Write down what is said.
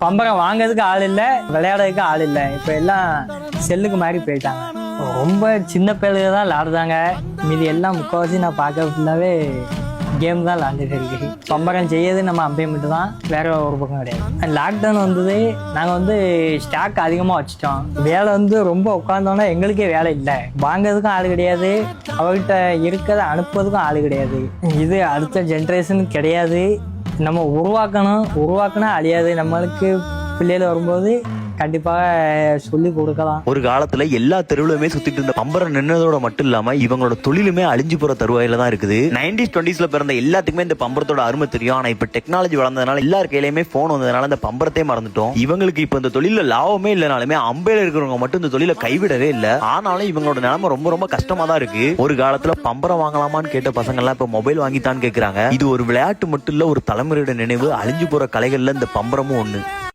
பம்பரம் வாங்குறதுக்கு ஆள் இல்லை, விளையாடுறதுக்கு ஆள் இல்லை. இப்போ எல்லாம் செல்லுக்கு மாதிரி போயிட்டாங்க. ரொம்ப சின்ன பிள்ளைங்க தான் விளாடுதாங்க. மீதி எல்லாம் முக்கால்வாசி நான் பார்க்க ஃபுல்லாகவே கேம் தான் விளாண்டுட்டு இருக்கு. பம்பரம் செய்யறது நம்ம அம்பே மட்டும் தான், வேற ஒரு பக்கம் கிடையாது. லாக்டவுன் வந்தது, நாங்கள் வந்து ஸ்டாக் அதிகமாக வச்சுட்டோம். வேலை வந்து ரொம்ப உட்காந்தோன்னா எங்களுக்கே வேலை இல்லை. வாங்கிறதுக்கும் ஆள் கிடையாது, அவர்கிட்ட இருக்கிறத அனுப்புறதுக்கும் ஆள் கிடையாது. இது அடுத்த ஜென்ரேஷன் கிடையாது. நம்ம உருவாக்கினா அழியாது. நம்மளுக்கு பிள்ளைகள் வரும்போது கண்டிப்பாக சொல்லி கொடுக்கலாம். ஒரு காலத்துல எல்லா தெருவுலுமே சுத்திட்டு இருந்த பம்பரம் நின்னதோட மட்டும் இல்லாம இவங்களோட தொழிலுமே அழிஞ்சு போற தருவாயில தான் இருக்குது. 90s 20sல பிறந்த எல்லாத்துக்குமே இந்த பம்பரத்தோட அருமை தெரியும். ஆனா இப்ப டெக்னாலஜி வளர்ந்ததுனால எல்லார் கையிலுமே போன் வந்ததுனால இந்த பம்பரத்தையே மறந்துட்டோம். இவங்களுக்கு இப்ப இந்த தொழில லாபமே இல்லைனாலுமே அம்பையில இருக்கிறவங்க மட்டும் இந்த தொழில கைவிடவே இல்லை. ஆனாலும் இவங்களோட நிலைமை ரொம்ப ரொம்ப கஷ்டமா தான் இருக்கு. ஒரு காலத்துல பம்பரம் வாங்கலாமான்னு கேட்ட பசங்க எல்லாம் இப்ப மொபைல் வாங்கித்தான் கேக்குறாங்க. இது ஒரு விளையாட்டு மட்டும் இல்ல, ஒரு தலைமுறையோட நினைவு. அழிஞ்சு போற கலைகள்ல இந்த பம்பரமும் ஒண்ணு.